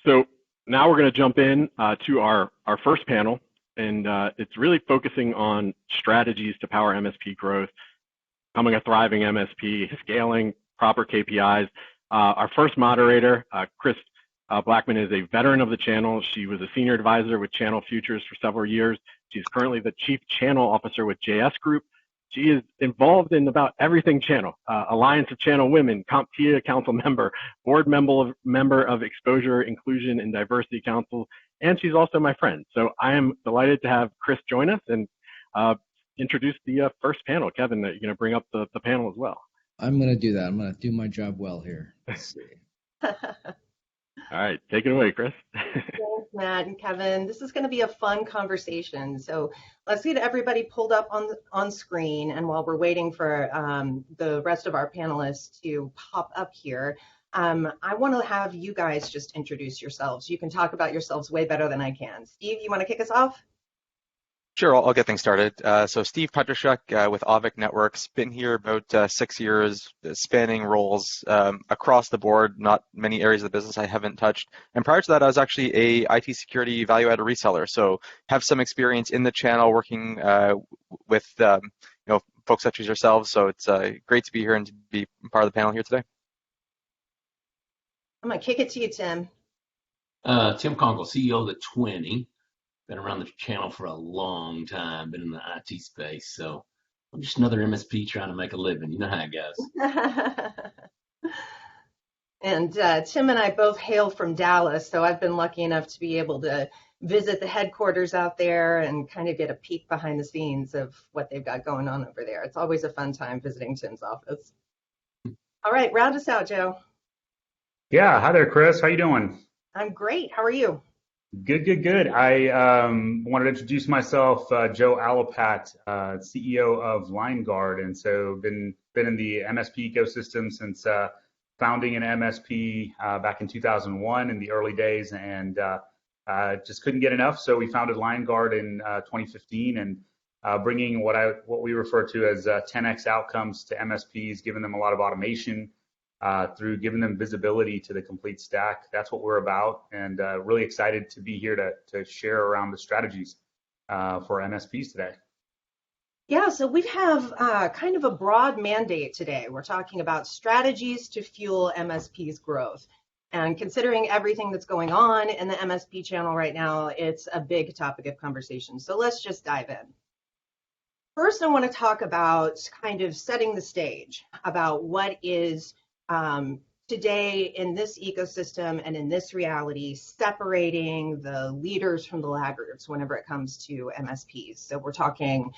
So now we're going to jump in to our first panel, and it's really focusing on strategies to power MSP growth, becoming a thriving MSP, scaling proper KPIs. Our first moderator, Kris Blackmon, is a veteran of the channel. She was a senior advisor with Channel Futures for several years. She's currently the chief channel officer with JS Group. She is involved in about everything channel, Alliance of Channel Women, CompTIA Council member, board member of Exposure, Inclusion, and Diversity Council, and she's also my friend. So I am delighted to have Kris join us and introduce the first panel. Kevin, you're going to bring up the panel as well. I'm going to do that. I'm going to do my job well here. Let's see. All right, take it away, Kris. Thanks, Matt and Kevin. This is going to be a fun conversation. So let's get everybody pulled up on screen. And while we're waiting for the rest of our panelists to pop up here, I want to have you guys just introduce yourselves. You can talk about yourselves way better than I can. Steve, you want to kick us off? Sure, I'll get things started. So Steve Petryschuk with Avik Networks, been here about 6 years, spanning roles across the board, not many areas of the business I haven't touched. And prior to that, I was actually a IT security value-added reseller. So have some experience in the channel working with folks such as yourselves. So it's great to be here and to be part of the panel here today. I'm going to kick it to you, Tim. Tim Conkle, CEO of the 20. Been around the channel for a long time, been in the IT space, so I'm just another MSP trying to make a living. You know how it goes. And Tim and I both hail from Dallas, so I've been lucky enough to be able to visit the headquarters out there and kind of get a peek behind the scenes of what they've got going on over there. It's always a fun time visiting Tim's office. All right, round us out, Joe. Yeah, hi there, Kris. How you doing? I'm great. How are you? Good. I wanted to introduce myself, Joe Alapat, CEO of LineGuard, and so been in the MSP ecosystem since founding an MSP back in 2001 in the early days, and just couldn't get enough. So we founded LineGuard in 2015, and bringing what we refer to as 10x outcomes to MSPs, giving them a lot of automation. Through giving them visibility to the complete stack. That's what we're about, and really excited to be here to share around the strategies for MSPs today. Yeah, so we have kind of a broad mandate today. We're talking about strategies to fuel MSPs' growth. And considering everything that's going on in the MSP channel right now, it's a big topic of conversation. So let's just dive in. First, I want to talk about kind of setting the stage about what is today in this ecosystem and in this reality, separating the leaders from the laggards whenever it comes to MSPs. So we're talking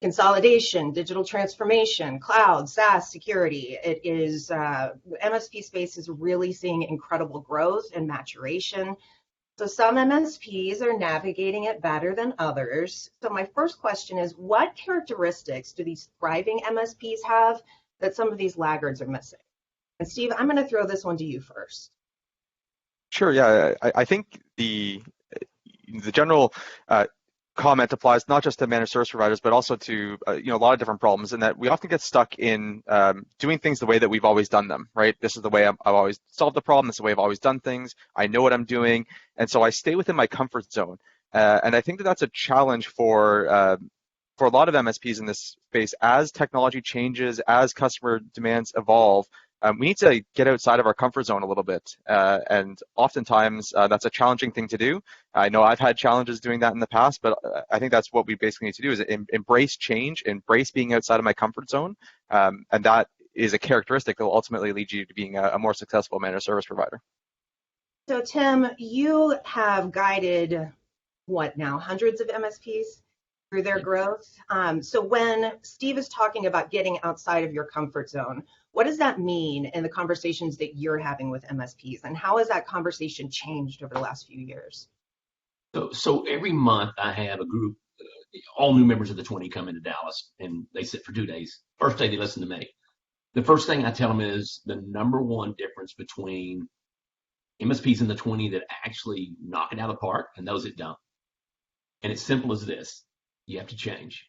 consolidation, digital transformation, cloud, SaaS, security. It is, MSP space is really seeing incredible growth and maturation. So some MSPs are navigating it better than others. So my first question is, what characteristics do these thriving MSPs have that some of these laggards are missing? And Steve, I'm going to throw this one to you first. Sure, yeah. I think the general comment applies not just to managed service providers, but also to a lot of different problems, in that we often get stuck in doing things the way that we've always done them, right? This is the way I've always solved the problem. This is the way I've always done things. I know what I'm doing, and so I stay within my comfort zone. And I think that that's a challenge for a lot of MSPs in this space. As technology changes, as customer demands evolve, we need to get outside of our comfort zone a little bit, and oftentimes that's a challenging thing to do. I know I've had challenges doing that in the past, but I think that's what we basically need to do, is embrace change, embrace being outside of my comfort zone, and that is a characteristic that will ultimately lead you to being a more successful managed service provider. So Tim, you have guided, what now, hundreds of MSPs through their growth. So when Steve is talking about getting outside of your comfort zone, what does that mean in the conversations that you're having with MSPs, and how has that conversation changed over the last few years? So every month I have a group, all new members of the 20 come into Dallas, and they sit for 2 days. First day they listen to me. The first thing I tell them is the number one difference between MSPs in the 20 that actually knock it out of the park and those that don't. And it's simple as this: you have to change.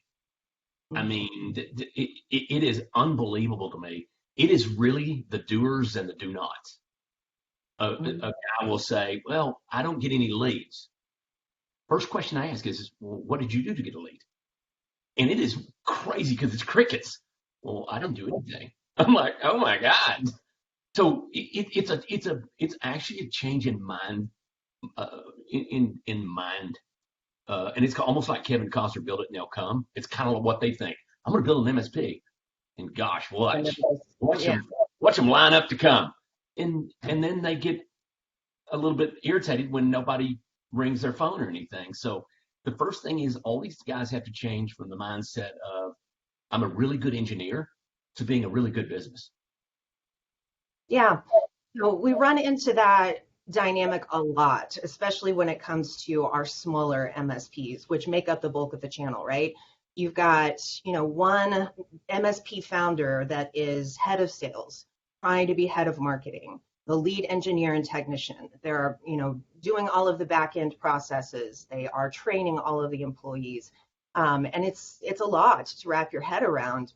I mean, it is unbelievable to me. It is really the doers and the do nots. A guy will say, well, I don't get any leads. First question I ask is, well, what did you do to get a lead? And it is crazy because it's crickets. Well, I don't do anything. I'm like, oh my God. So it's actually a change in mind, in mind. And it's almost like Kevin Costner, build it and they'll come. It's kind of what they think. I'm going to build an MSP, and gosh, watch them line up to come, and then they get a little bit irritated when nobody rings their phone or anything. So the first thing is all these guys have to change from the mindset of I'm a really good engineer to being a really good business. Yeah, so we run into that dynamic a lot, especially when it comes to our smaller MSPs, which make up the bulk of the channel, right? You've got, one MSP founder that is head of sales, trying to be head of marketing, the lead engineer and technician. They're, doing all of the back end processes. They are training all of the employees. And it's a lot to wrap your head around.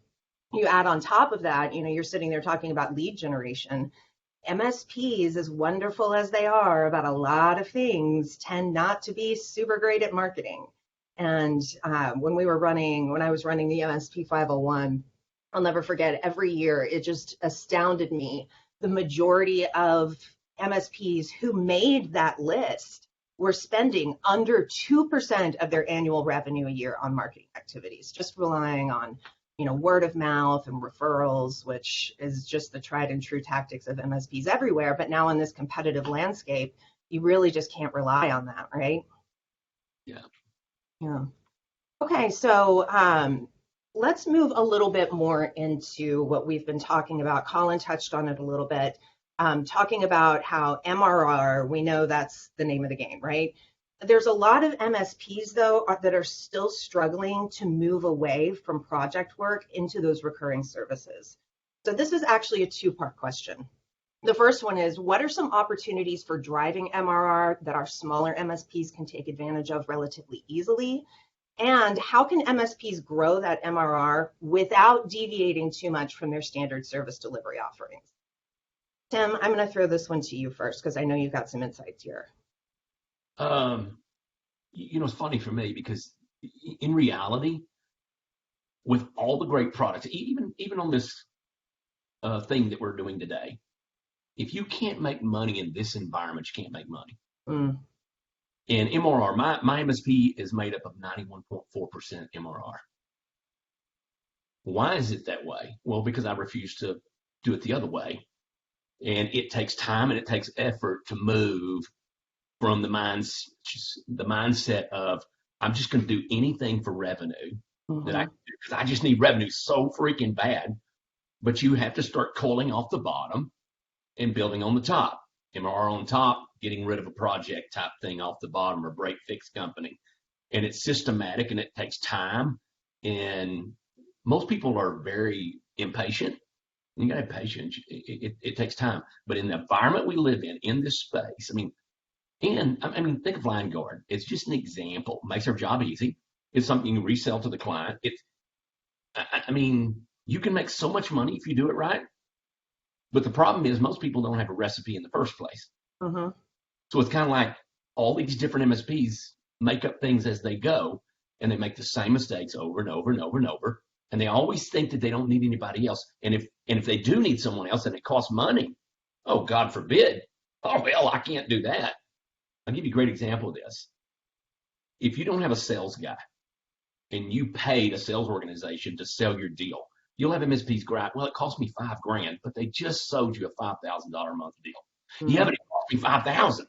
You add on top of that, you're sitting there talking about lead generation. MSPs, as wonderful as they are about a lot of things, tend not to be super great at marketing. And when I was running the MSP 501, I'll never forget, every year it just astounded me. The majority of MSPs who made that list were spending under 2% of their annual revenue a year on marketing activities, just relying on word of mouth and referrals, which is just the tried and true tactics of MSPs everywhere. But now in this competitive landscape, you really just can't rely on that, right? Yeah. Yeah. Okay, so let's move a little bit more into what we've been talking about. Colin touched on it a little bit, talking about how MRR, we know that's the name of the game, right? There's a lot of MSPs, though, that are still struggling to move away from project work into those recurring services. So this is actually a two-part question. The first one is, what are some opportunities for driving MRR that our smaller MSPs can take advantage of relatively easily? And how can MSPs grow that MRR without deviating too much from their standard service delivery offerings? Tim, I'm going to throw this one to you first because I know you've got some insights here. It's funny for me because in reality, with all the great products, even on this thing that we're doing today, if you can't make money in this environment, you can't make money. Mm. And MRR, my MSP is made up of 91.4% MRR. Why is it that way? Well, because I refuse to do it the other way. And it takes time and it takes effort to move from the mindset of I'm just going to do anything for revenue that I can do because I just need revenue so freaking bad. But you have to start culling off the bottom and building on the top. MRR on top, getting rid of a project type thing off the bottom or break fix company. And it's systematic and it takes time. And most people are very impatient. You got to have patience. It takes time. But in the environment we live in this space, think of LineGuard. It's just an example. It makes our job easy. It's something you resell to the client. You can make so much money if you do it right. But the problem is most people don't have a recipe in the first place. Mm-hmm. So it's kind of like all these different MSPs make up things as they go, and they make the same mistakes over and over and over and over. And they always think that they don't need anybody else. And if they do need someone else and it costs money, oh, God forbid. Oh, well, I can't do that. I'll give you a great example of this. If you don't have a sales guy and you paid a sales organization to sell your deal, you'll have MSPs gripe, well, it cost me $5,000, but they just sold you a $5,000 a month deal. Mm-hmm. Yeah, but it cost me $5,000.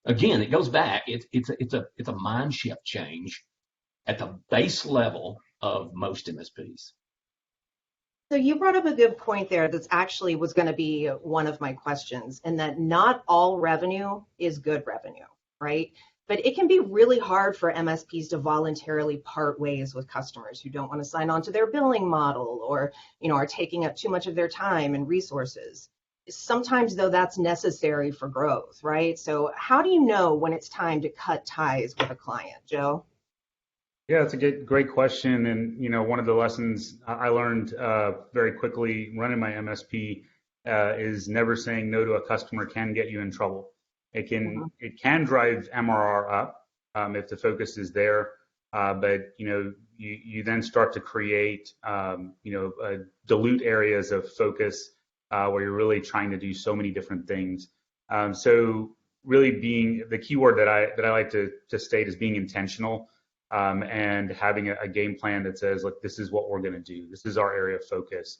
Again, it goes back. It's a mind shift change at the base level of most MSPs. So you brought up a good point there that's actually was going to be one of my questions, and that not all revenue is good revenue, right? But it can be really hard for MSPs to voluntarily part ways with customers who don't want to sign on to their billing model or, are taking up too much of their time and resources. Sometimes, though, that's necessary for growth, right? So how do you know when it's time to cut ties with a client, Joe? Yeah, it's a great question. And, one of the lessons I learned very quickly running my MSP is never saying no to a customer can get you in trouble. It can drive MRR up if the focus is there, but you then start to create dilute areas of focus where you're really trying to do so many different things. So really being the key word that I like to state is being intentional. And having a game plan that says, look, this is what we're going to do. This is our area of focus.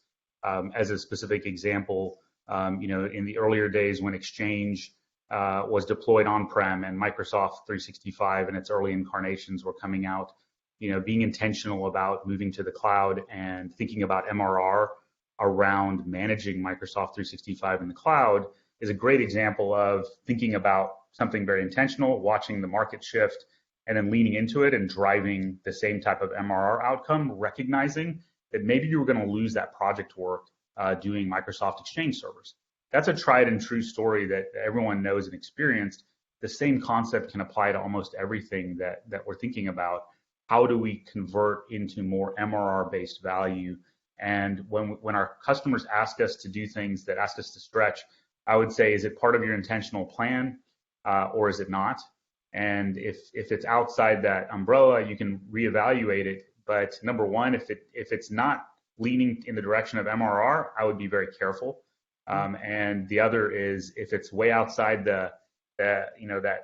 As a specific example, in the earlier days when Exchange was deployed on-prem and Microsoft 365 and its early incarnations were coming out, being intentional about moving to the cloud and thinking about MRR around managing Microsoft 365 in the cloud is a great example of thinking about something very intentional, watching the market shift, and then leaning into it and driving the same type of MRR outcome, recognizing that maybe you were going to lose that project work doing Microsoft Exchange servers. That's a tried and true story that everyone knows and experienced. The same concept can apply to almost everything that we're thinking about. How do we convert into more MRR-based value? And when our customers ask us to do things that ask us to stretch, I would say, is it part of your intentional plan or is it not? And if it's outside that umbrella, you can reevaluate it. But number one, if it's not leaning in the direction of MRR, I would be very careful. And the other is if it's way outside that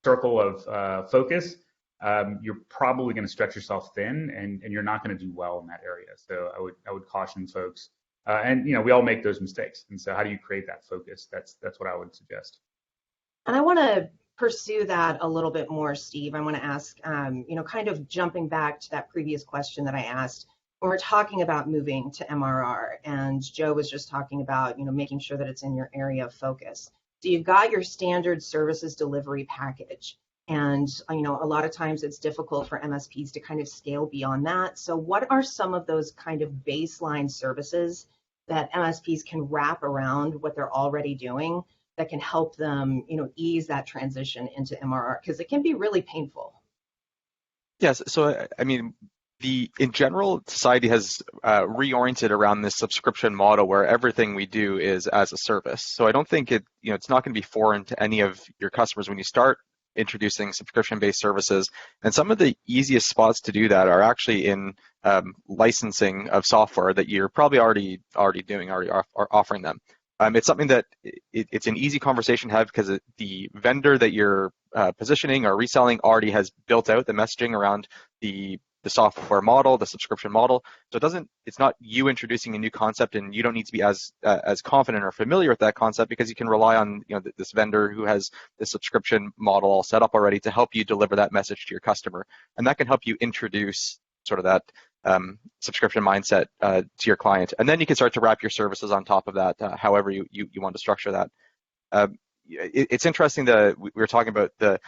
circle of focus, you're probably going to stretch yourself thin, and you're not going to do well in that area. So I would caution folks. And we all make those mistakes. And so how do you create that focus? That's what I would suggest. And I want to pursue that a little bit more, Steve. I want to ask, kind of jumping back to that previous question that I asked, when we're talking about moving to MRR, and Joe was just talking about, making sure that it's in your area of focus. So you've got your standard services delivery package, and, a lot of times it's difficult for MSPs to kind of scale beyond that. So what are some of those kind of baseline services that MSPs can wrap around what they're already doing that can help them, ease that transition into MRR? Because it can be really painful. Yes. So, in general, society has reoriented around this subscription model where everything we do is as a service. So I don't think it's not going to be foreign to any of your customers when you start introducing subscription-based services. And some of the easiest spots to do that are actually in licensing of software that you're probably already offering them. It's something that it's an easy conversation to have because the vendor that you're positioning or reselling already has built out the messaging around the software model, the subscription model. So it's not you introducing a new concept, and you don't need to be as confident or familiar with that concept because you can rely on this vendor who has the subscription model all set up already to help you deliver that message to your customer, and that can help you introduce sort of that subscription mindset to your client, and then you can start to wrap your services on top of that, however you want to structure that. It's interesting that we were talking about the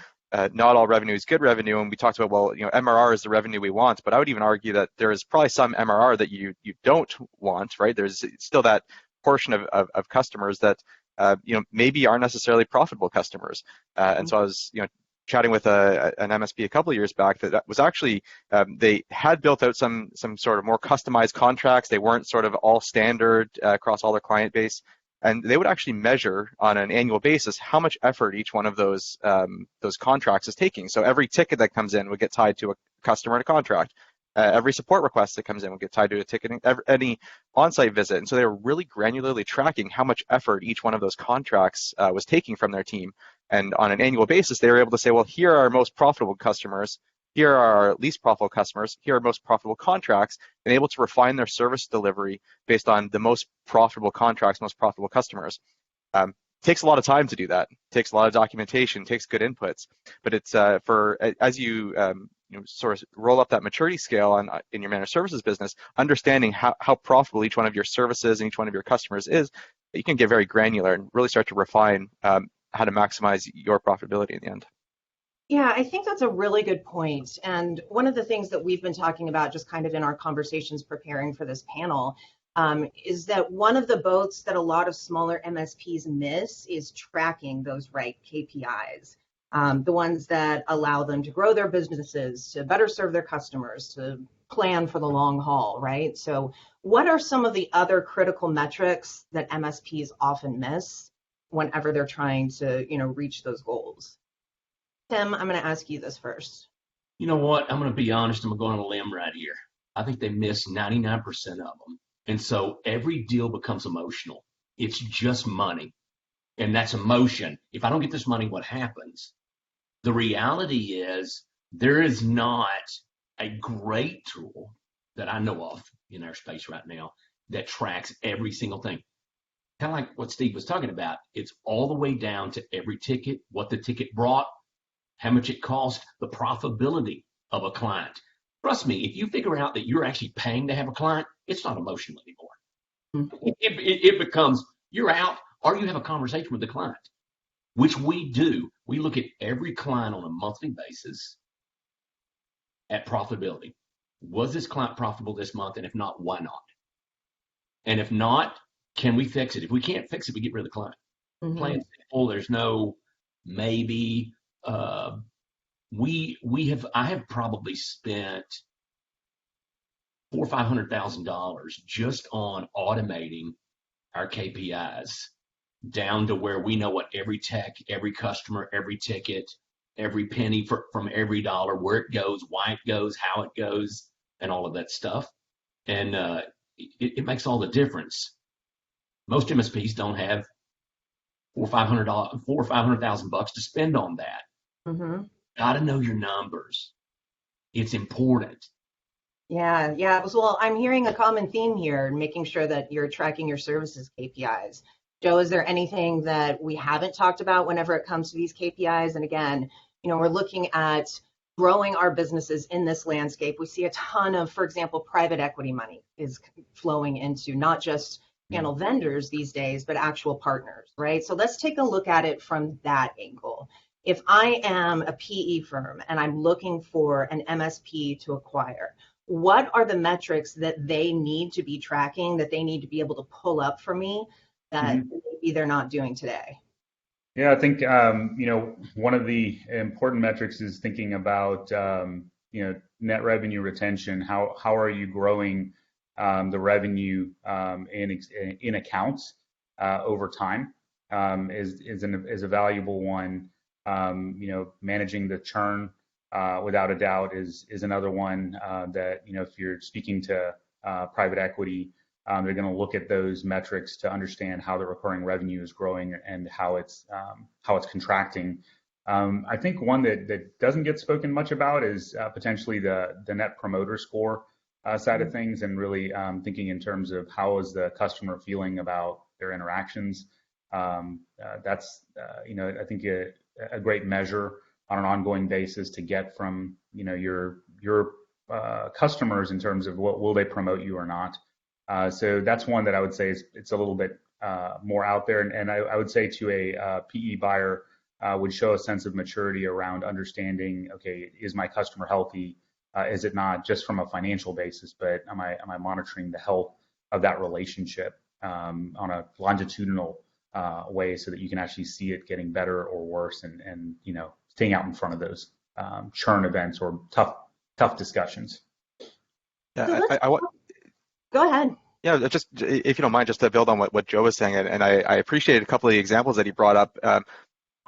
not all revenue is good revenue, and we talked about, MRR is the revenue we want, but I would even argue that there is probably some MRR that you don't want, right? There's still that portion of customers that maybe aren't necessarily profitable customers, and so I was chatting with an MSP a couple of years back that was actually they had built out some sort of more customized contracts. They weren't sort of all standard across all their client base. And they would actually measure on an annual basis how much effort each one of those contracts is taking. So every ticket that comes in would get tied to a customer and a contract. Every support request that comes in would get tied to a ticket, any on-site visit. And so they were really granularly tracking how much effort each one of those contracts was taking from their team. And on an annual basis, they were able to say, well, here are our most profitable customers, here are our least profitable customers, here are most profitable contracts, and able to refine their service delivery based on the most profitable contracts, most profitable customers. Takes a lot of time to do that. Takes a lot of documentation, takes good inputs, but it's as you sort of roll up that maturity scale in your managed services business, understanding how profitable each one of your services and each one of your customers is, you can get very granular and really start to refine how to maximize your profitability in the end. Yeah, I think that's a really good point. And one of the things that we've been talking about just kind of in our conversations preparing for this panel is that one of the boats that a lot of smaller MSPs miss is tracking those right KPIs. the ones that allow them to grow their businesses, to better serve their customers, to plan for the long haul, right? So what are some of the other critical metrics that MSPs often miss whenever they're trying to, reach those goals? Tim, I'm going to ask you this first. You know what? I'm going to be honest. I'm going to go on a limb right here. I think they miss 99% of them. And so every deal becomes emotional. It's just money. And that's emotion. If I don't get this money, what happens? The reality is there is not a great tool that I know of in our space right now that tracks every single thing. Kind of like what Steve was talking about. It's all the way down to every ticket, what the ticket brought, how much it cost, the profitability of a client. Trust me, if you figure out that you're actually paying to have a client, it's not emotional anymore. Mm-hmm. It becomes you're out or you have a conversation with the client, which we do. We look at every client on a monthly basis at profitability. Was this client profitable this month? And if not, why not? And if not, can we fix it? If we can't fix it, we get rid of the client. Mm-hmm. Plain and simple. There's no maybe. I have probably spent $400,000 or $500,000 just on automating our KPIs down to where we know what every tech, every customer, every ticket, every penny from every dollar, where it goes, why it goes, how it goes, and all of that stuff. And it makes all the difference. Most MSPs don't have $400,000 or $500,000 to spend on that. Mm-hmm. Got to know your numbers. It's important. Yeah. Well, I'm hearing a common theme here, making sure that you're tracking your services KPIs. Joe, is there anything that we haven't talked about whenever it comes to these KPIs? And again, we're looking at growing our businesses in this landscape. We see a ton of, for example, private equity money is flowing into not just panel vendors these days, but actual partners, right? So let's take a look at it from that angle. If I am a PE firm and I'm looking for an MSP to acquire, what are the metrics that they need to be tracking, that they need to be able to pull up for me that maybe they're not doing today? Yeah, I think one of the important metrics is thinking about net revenue retention. How are you growing the revenue in accounts over time is a valuable one. Managing the churn without a doubt is another one that if you're speaking to private equity, they're going to look at those metrics to understand how the recurring revenue is growing and how it's contracting. I think one that doesn't get spoken much about is potentially the net promoter score side of things, and really thinking in terms of how is the customer feeling about their interactions. That's I think a great measure on an ongoing basis to get from your customers in terms of what will they promote you or not. So that's one that I would say it's a little bit more out there, and I would say to a PE buyer would show a sense of maturity around understanding, okay, is my customer healthy? Is it not just from a financial basis, but am I monitoring the health of that relationship on a longitudinal way so that you can actually see it getting better or worse, and staying out in front of those churn events or tough discussions. Yeah, Go ahead. Yeah, just if you don't mind, just to build on what Joe was saying, and I appreciated a couple of the examples that he brought up.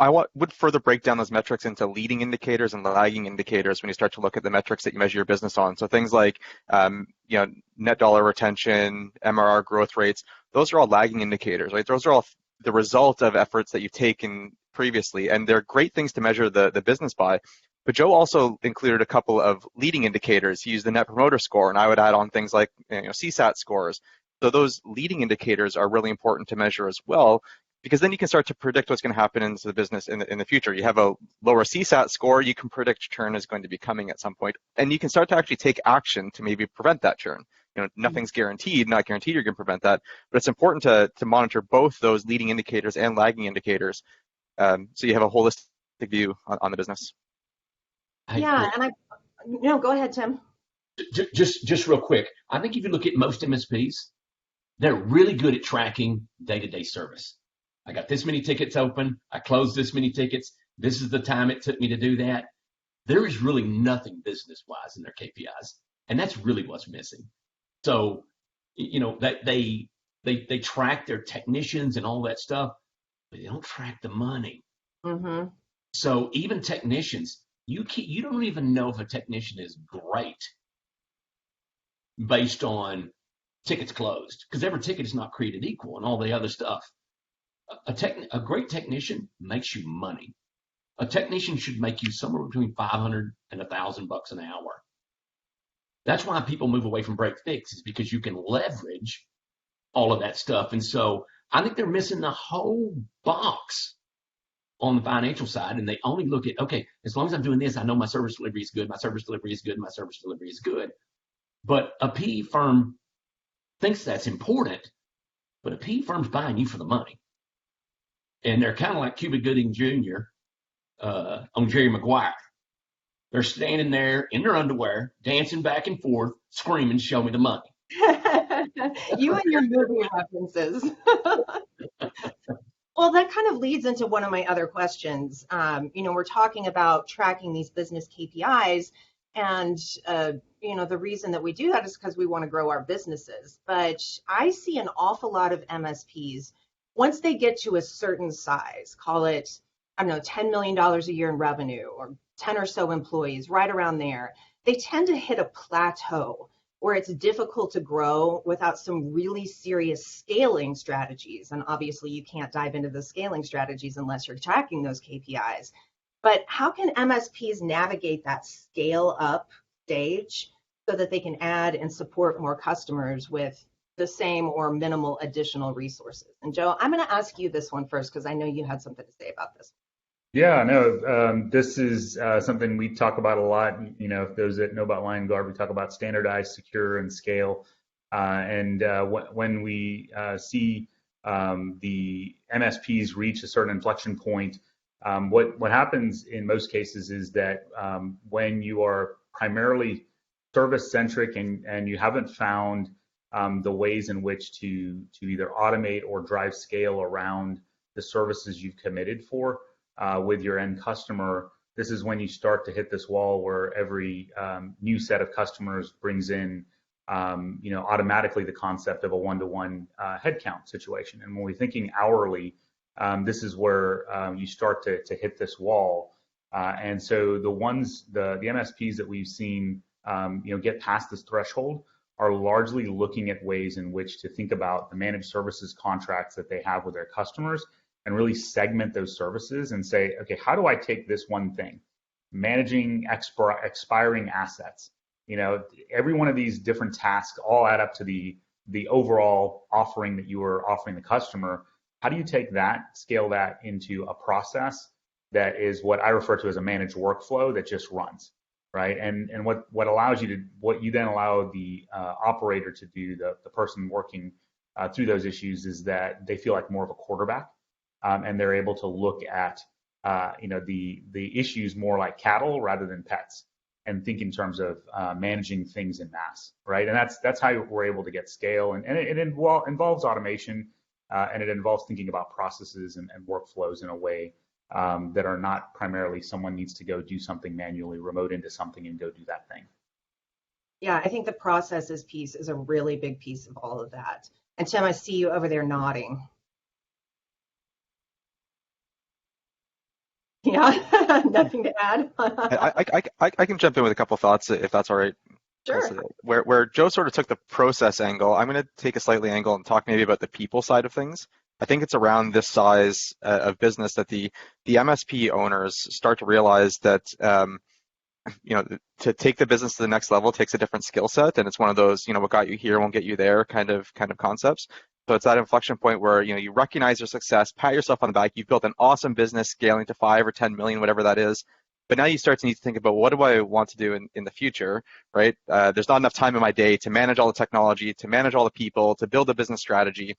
I would further break down those metrics into leading indicators and lagging indicators when you start to look at the metrics that you measure your business on. So things like net dollar retention, MRR growth rates, those are all lagging indicators, right? Those are all the result of efforts that you've taken previously, and they're great things to measure the business by. But Joe also included a couple of leading indicators. He used the Net Promoter Score, and I would add on things like CSAT scores. So those leading indicators are really important to measure as well, because then you can start to predict what's going to happen into the business in the future. You have a lower CSAT score, you can predict churn is going to be coming at some point, and you can start to actually take action to maybe prevent that churn. Nothing's guaranteed, not guaranteed you're going to prevent that, but it's important to monitor both those leading indicators and lagging indicators, so you have a holistic view on the business. Yeah, and go ahead, Tim. Just real quick, I think if you look at most MSPs, they're really good at tracking day-to-day service. I got this many tickets open. I closed this many tickets. This is the time it took me to do that. There is really nothing business-wise in their KPIs, and that's really what's missing. So, that they track their technicians and all that stuff, but they don't track the money. Mm-hmm. So even technicians, you don't even know if a technician is great based on tickets closed, because every ticket is not created equal and all the other stuff. A great technician makes you money. A technician should make you somewhere between $500 and $1,000 an hour. That's why people move away from break fix, is because you can leverage all of that stuff. And so I think they're missing the whole box on the financial side, and they only look at, okay, as long as I'm doing this, I know my service delivery is good, my service delivery is good, my service delivery is good. But a PE firm thinks that's important, but a PE firm's buying you for the money. And they're kind of like Cuba Gooding Jr. On Jerry Maguire. They're standing there in their underwear, dancing back and forth, screaming, "Show me the money." You and your movie references. Well, that kind of leads into one of my other questions. We're talking about tracking these business KPIs, and the reason that we do that is because we want to grow our businesses. But I see an awful lot of MSPs, once they get to a certain size, call it, I don't know, $10 million a year in revenue, or 10 or so employees, right around there, they tend to hit a plateau where it's difficult to grow without some really serious scaling strategies. And obviously you can't dive into the scaling strategies unless you're tracking those KPIs. But how can MSPs navigate that scale up stage so that they can add and support more customers with the same or minimal additional resources? And Joe, I'm going to ask you this one first, because I know you had something to say about this. Yeah, no, this is something we talk about a lot. If those that know about LineGuard, we talk about standardize, secure, and scale. When we see the MSPs reach a certain inflection point, what happens in most cases is that when you are primarily service-centric and you haven't found the ways in which to either automate or drive scale around the services you've committed for, with your end customer, this is when you start to hit this wall where every new set of customers brings in, automatically the concept of a one-to-one headcount situation. And when we're thinking hourly, this is where you start to hit this wall. And so the MSPs that we've seen, get past this threshold are largely looking at ways in which to think about the managed services contracts that they have with their customers, and really segment those services and say, okay, how do I take this one thing, managing expiring assets? Every one of these different tasks all add up to the overall offering that you are offering the customer. How do you take that, scale that into a process that is what I refer to as a managed workflow that just runs, right? And what allows you to, what you then allow the operator to do, the person working through those issues, is that they feel like more of a quarterback. And they're able to look at the issues more like cattle rather than pets, and think in terms of managing things in mass, right? And that's how we're able to get scale, and it involves automation, and it involves thinking about processes and workflows in a way that are not primarily someone needs to go do something manually, remote into something and go do that thing. Yeah, I think the processes piece is a really big piece of all of that. And Tim, I see you over there nodding. Yeah, nothing to add. I can jump in with a couple thoughts if that's all right. Sure. Where Joe sort of took the process angle, I'm going to take a slightly angle and talk maybe about the people side of things. I think it's around this size of business that the MSP owners start to realize that to take the business to the next level takes a different skill set, and it's one of those what got you here won't get you there kind of concepts. So it's that inflection point where you recognize your success, pat yourself on the back. You've built an awesome business scaling to 5 or 10 million, whatever that is. But now you start to need to think about, what do I want to do in the future, right? There's not enough time in my day to manage all the technology, to manage all the people, to build a business strategy.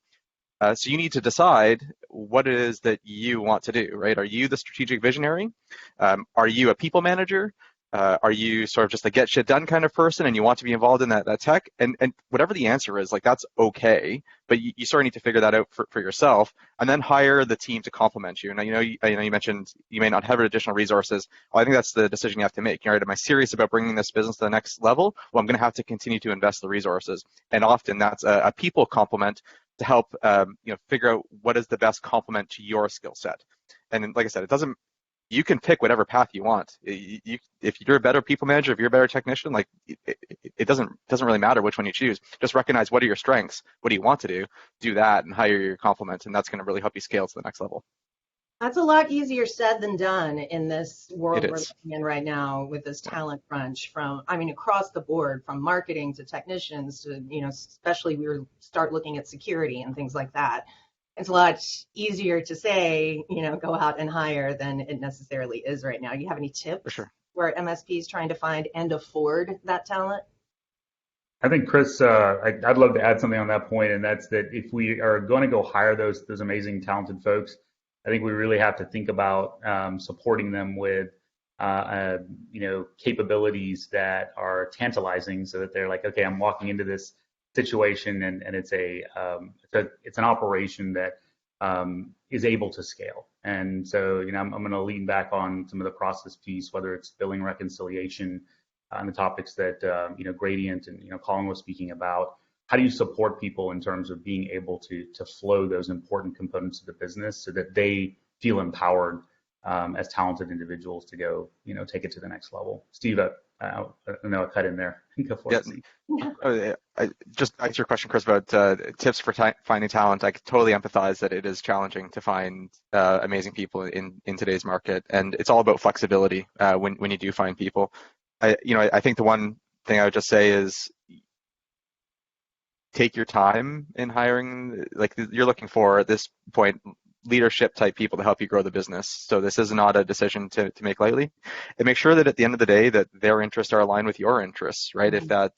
So you need to decide what it is that you want to do, right? Are you the strategic visionary? Are you a people manager? Are you sort of just a get shit done kind of person and you want to be involved in that tech? And whatever the answer is, like that's okay, but you sort of need to figure that out for yourself, and then hire the team to complement you. And you mentioned you may not have additional resources. Well, I think that's the decision you have to make. Right? Am I serious about bringing this business to the next level? Well, I'm going to have to continue to invest the resources, and often that's a people complement to help figure out what is the best complement to your skill set. And like I said, you can pick whatever path you want. If you're a better people manager, if you're a better technician, like it doesn't really matter which one you choose. Just recognize what are your strengths, what do you want to do that, and hire your complement, and that's going to really help you scale to the next level. That's a lot easier said than done in this world we're is. living in right now with this talent crunch across the board, from marketing to technicians to, especially start looking at security and things like that. It's a lot easier to say, go out and hire than it necessarily is right now. Do you have any tips For sure. where MSPs trying to find and afford that talent? I think, Kris, I'd love to add something on that point, and that's that if we are going to go hire those amazing, talented folks, I think we really have to think about supporting them with, capabilities that are tantalizing, so that they're like, okay, I'm walking into this situation, and it's an operation that is able to scale. And so, I'm going to lean back on some of the process piece, whether it's billing reconciliation, on the topics that Gradient and Colin was speaking about. How do you support people in terms of being able to flow those important components of the business so that they feel empowered as talented individuals to go, take it to the next level? Steve, I know I cut in there. Go for it, Steve. Just to answer your question, Kris, about tips for finding talent. I totally empathize that it is challenging to find amazing people in today's market, and it's all about flexibility when you do find people. I think the one thing I would just say is take your time in hiring. Like, you're looking for, at this point, leadership type people to help you grow the business. So this is not a decision to make lightly. And make sure that at the end of the day that their interests are aligned with your interests, right? If that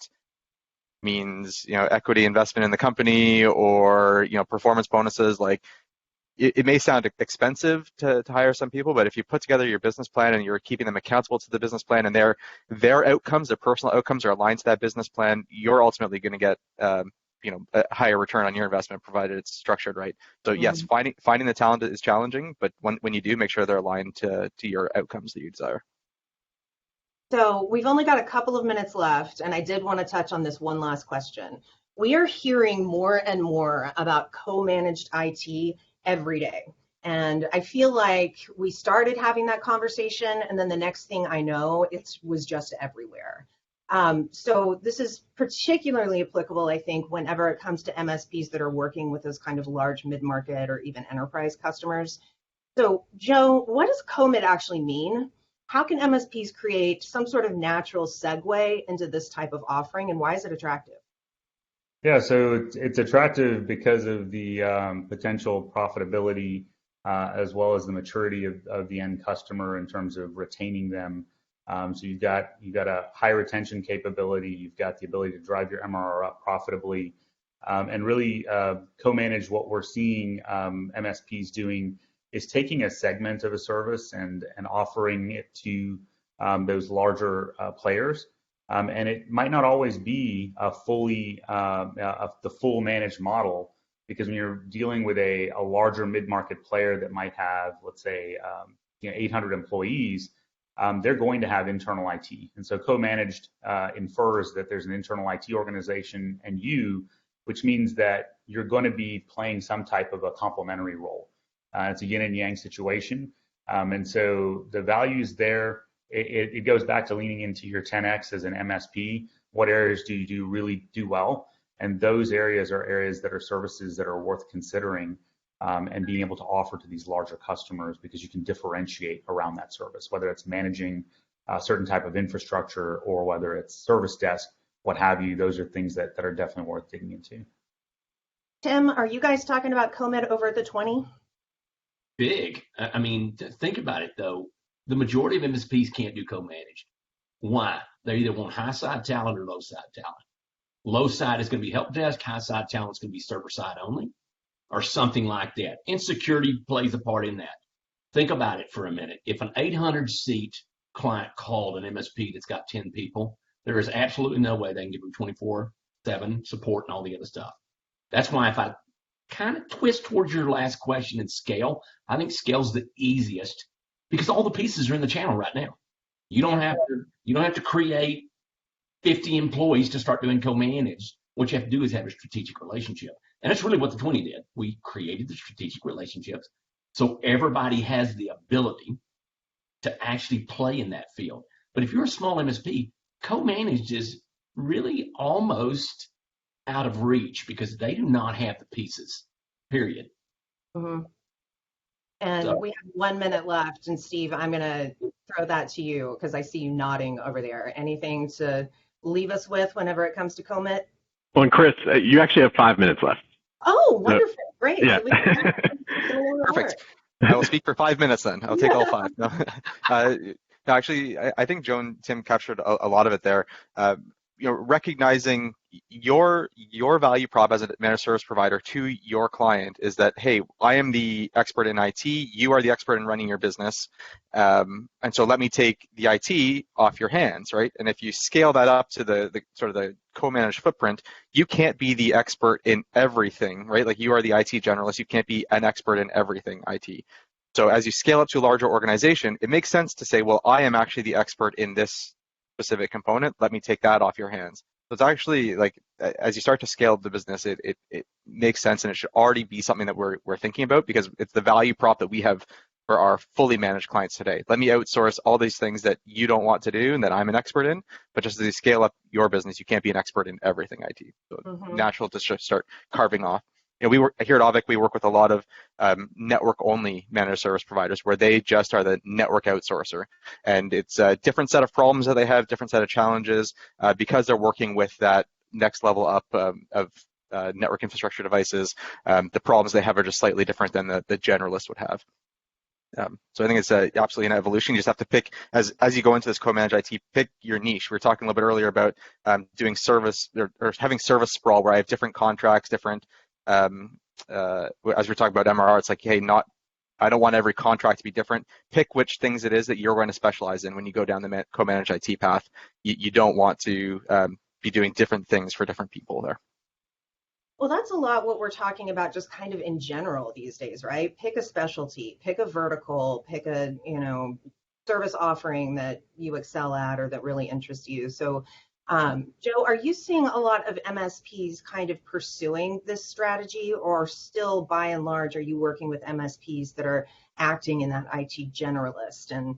means, equity investment in the company or, performance bonuses, like it may sound expensive to hire some people, but if you put together your business plan and you're keeping them accountable to the business plan, and their outcomes, their personal outcomes are aligned to that business plan, you're ultimately going to get a higher return on your investment, provided it's structured right. So yes, finding the talent is challenging, but when you do, make sure they're aligned to your outcomes that you desire. So we've only got a couple of minutes left, and I did want to touch on this one last question. We are hearing more and more about co-managed IT every day. And I feel like we started having that conversation, and then the next thing I know, it was just everywhere. So this is particularly applicable, I think, whenever it comes to MSPs that are working with those kind of large mid-market or even enterprise customers. So Joe, what does co-mid actually mean? How can MSPs create some sort of natural segue into this type of offering, and why is it attractive? Yeah, so it's attractive because of the potential profitability as well as the maturity of the end customer in terms of retaining them. So you've got a high retention capability. You've got the ability to drive your MRR up profitably, and really co-manage. What we're seeing MSPs doing is taking a segment of a service and offering it to those larger players. And it might not always be a the full managed model, because when you're dealing with a larger mid-market player that might have, let's say, 800 employees, they're going to have internal IT. And so co-managed infers that there's an internal IT organization and which means that you're going to be playing some type of a complementary role. It's a yin and yang situation. And so the values there, it goes back to leaning into your 10X as an MSP. What areas do you really do well? And those areas are areas that are services that are worth considering and being able to offer to these larger customers, because you can differentiate around that service, whether it's managing a certain type of infrastructure or whether it's service desk, what have you. Those are things that are definitely worth digging into. Tim, are you guys talking about co-med over at the 20? Big. I mean, think about it, though. The majority of MSPs can't do co-managed. Why? They either want high side talent or low side talent. Low side is going to be help desk. High side talent is going to be server side only, or something like that. And security plays a part in that. Think about it for a minute. If an 800 seat client called an MSP that's got 10 people, there is absolutely no way they can give them 24/7 support and all the other stuff. That's why if I kind of twist towards your last question and scale, I think scale's the easiest because all the pieces are in the channel right now. You don't have to create 50 employees to start doing co-managed. What you have to do is have a strategic relationship. And that's really what the 20 did. We created the strategic relationships so everybody has the ability to actually play in that field. But if you're a small MSP, co-managed is really almost out of reach because they do not have the pieces, period. Mm-hmm. And So, we have 1 minute left. And Steve, I'm going to throw that to you because I see you nodding over there. Anything to leave us with whenever it comes to commit? Well, and Kris, you actually have 5 minutes left. Oh, wonderful. Great. Yeah. So Perfect. I will speak for 5 minutes then. I'll take all 5. No, no actually, I think Joe and Tim captured a lot of it there. Recognizing your value prop as a managed service provider to your client is that, hey, I am the expert in IT, you are the expert in running your business, and so let me take the IT off your hands, right? And if you scale that up to the sort of the co-managed footprint, you can't be the expert in everything, right? Like you are the IT generalist, you can't be an expert in everything IT. So as you scale up to a larger organization, it makes sense to say, well, I am actually the expert in this specific component, let me take that off your hands. So it's actually like, as you start to scale the business, it makes sense, and it should already be something that we're thinking about because it's the value prop that we have for our fully managed clients today. Let me outsource all these things that you don't want to do and that I'm an expert in, but just as you scale up your business, you can't be an expert in everything IT. So natural to just start carving off. We work here at Auvik, we work with a lot of network-only managed service providers where they just are the network outsourcer. And it's a different set of problems that they have, different set of challenges, because they're working with that next level up of network infrastructure devices. The problems they have are just slightly different than the generalist would have. So I think it's absolutely an evolution. You just have to pick, as you go into this co-managed IT, pick your niche. We were talking a little bit earlier about doing service or having service sprawl where I have different contracts, different as we're talking about MRR, it's like, hey, I don't want every contract to be different. Pick which things it is that you're going to specialize in when you go down the co-managed IT path. You don't want to be doing different things for different people there. Well, that's a lot what we're talking about just kind of in general these days, right? Pick a specialty, pick a vertical, pick a, service offering that you excel at or that really interests you. So Joe, are you seeing a lot of MSPs kind of pursuing this strategy, or still by and large, are you working with MSPs that are acting in that IT generalist and,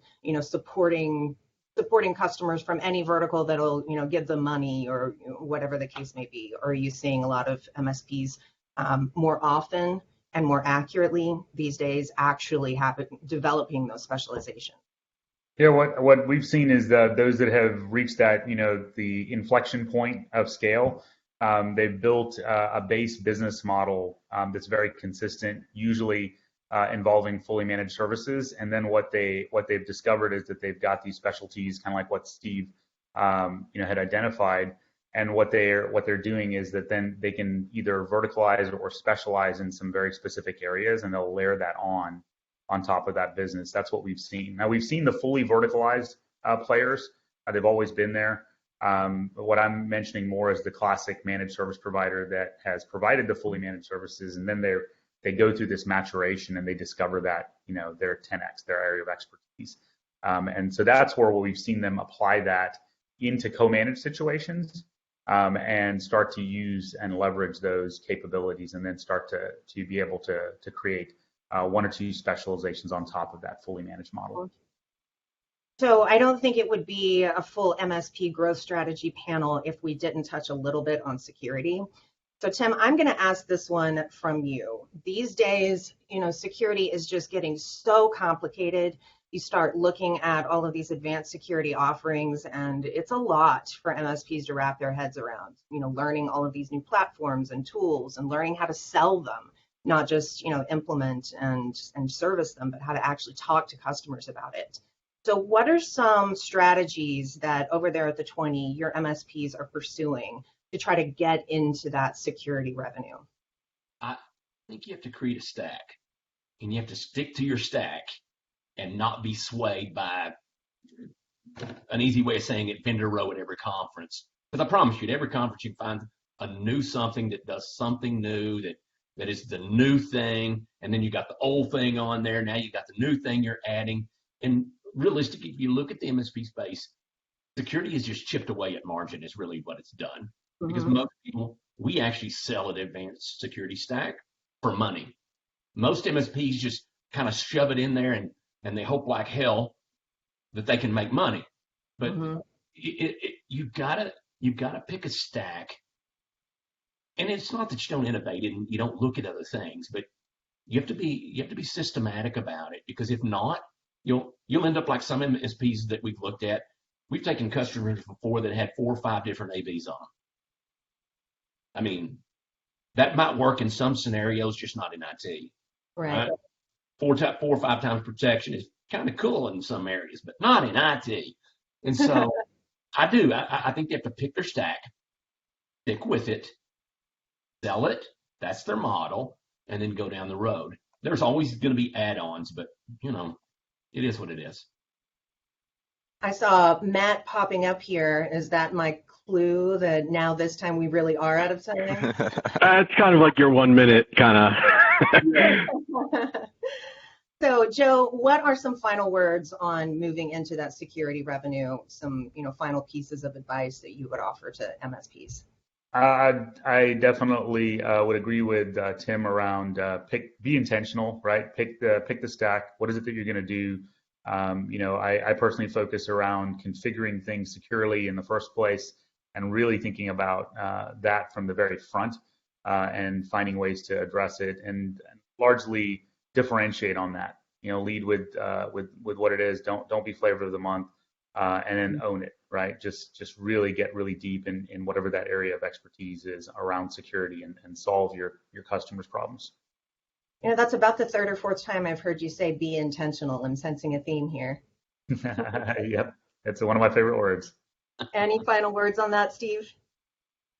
supporting customers from any vertical that'll, give them money or whatever the case may be? Or are you seeing a lot of MSPs more often and more accurately these days actually developing those specializations? Yeah, what we've seen is that those that have reached that, the inflection point of scale, they've built a base business model that's very consistent, usually involving fully managed services. And then what they've discovered is that they've got these specialties, kind of like what Steve had identified. And what they're doing is that then they can either verticalize or specialize in some very specific areas, and they'll layer that on top of that business. That's what we've seen. Now, we've seen the fully verticalized players. They've always been there. But what I'm mentioning more is the classic managed service provider that has provided the fully managed services, and then they go through this maturation and they discover that, they're 10x, their area of expertise. And so that's where we've seen them apply that into co-managed situations and start to use and leverage those capabilities, and then start to be able to create one or two specializations on top of that fully managed model. So I don't think it would be a full MSP growth strategy panel if we didn't touch a little bit on security. So Tim, I'm going to ask this one from you. These days, security is just getting so complicated. You start looking at all of these advanced security offerings, and it's a lot for MSPs to wrap their heads around, learning all of these new platforms and tools and learning how to sell them. Not just, implement and service them, but how to actually talk to customers about it. So what are some strategies that over there at the 20, your MSPs are pursuing to try to get into that security revenue? I think you have to create a stack, and you have to stick to your stack and not be swayed by an easy way of saying it, vendor row at every conference. Because I promise you, at every conference you find a new something that does something new, that is the new thing, and then you got the old thing on there. Now you got the new thing you're adding. And realistically, if you look at the MSP space, security is just chipped away at margin is really what it's done. Because most people, we actually sell an advanced security stack for money. Most MSPs just kind of shove it in there and they hope like hell that they can make money. But you've got to pick a stack. And it's not that you don't innovate and you don't look at other things, but you have to be systematic about it, because if not, you'll end up like some MSPs that we've looked at. We've taken customers before that had 4 or 5 different AVs on them. I mean, that might work in some scenarios, just not in IT. Right. 4 or 5 times protection is kind of cool in some areas, but not in IT. And so I think they have to pick their stack, stick with it, sell it. That's their model, and then go down the road. There's always going to be add-ons, but it is what it is. I saw Matt popping up here. Is that my clue that now this time we really are out of time? It's kind of like your 1 minute kind of. So, Joe, what are some final words on moving into that security revenue? Some, final pieces of advice that you would offer to MSPs? I definitely would agree with Tim around be intentional, right? Pick the stack. What is it that you're going to do? I personally focus around configuring things securely in the first place, and really thinking about that from the very front, and finding ways to address it, and largely differentiate on that. Lead with what it is. Don't be flavor of the month, and then own it, right? Just really get really deep in whatever that area of expertise is around security, and solve your customers' problems. That's about the 3rd or 4th time I've heard you say be intentional. I'm sensing a theme here. Yep, it's one of my favorite words. Any final words on that, Steve?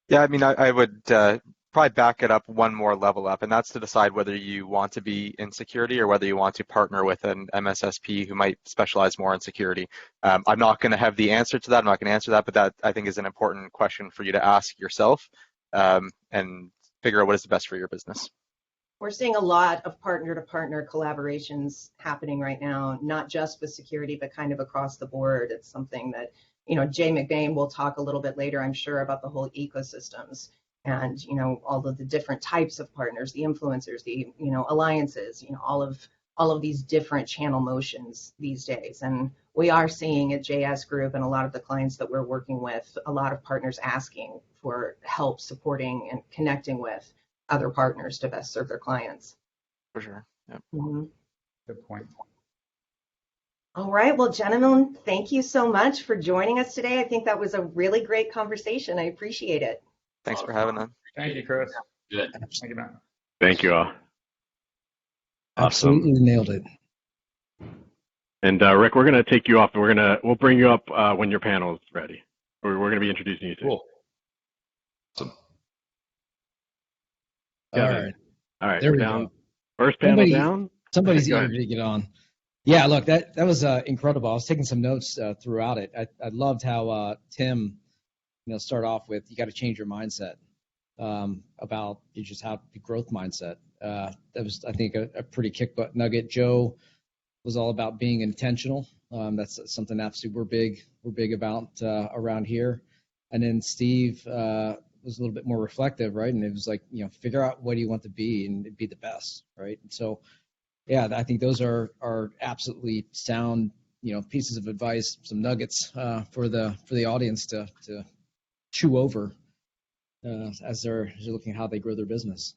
Yeah, I mean, I would probably back it up one more level up, and that's to decide whether you want to be in security or whether you want to partner with an MSSP who might specialize more in security. I'm not going to have the answer to that. I'm not going to answer that, but that I think is an important question for you to ask yourself, and figure out what is the best for your business. We're seeing a lot of partner-to-partner collaborations happening right now, not just with security, but kind of across the board. It's something that, Jay McBain will talk a little bit later, I'm sure, about the whole ecosystems and, all of the different types of partners, the influencers, the, alliances, all of these different channel motions these days. And we are seeing at JS Group and a lot of the clients that we're working with, a lot of partners asking for help supporting and connecting with other partners to best serve their clients. For sure. Yep. Good point. All right. Well, gentlemen, thank you so much for joining us today. I think that was a really great conversation. I appreciate it. Thanks for having us. Thank you, Kris. Good. Thank you, Matt. Thank you all. Absolutely nailed it. And Rick, we're going to take you off, and we'll bring you up when your panel is ready. We're going to be introducing you to. Cool. Awesome. All right. All right. There we down. go. First panel down. Somebody's Go eager ahead. to get on. Yeah, look, that was incredible. I was taking some notes throughout it. I loved how Tim, start off with, you got to change your mindset about you just have the growth mindset. That was, I think, a pretty kick butt nugget. Joe was all about being intentional. That's something absolutely we're big about around here. And then Steve was a little bit more reflective, right? And it was like, figure out what you want to be and be the best, right? And so, yeah, I think those are absolutely sound, pieces of advice, some nuggets for the audience to chew over as they're looking at how they grow their business.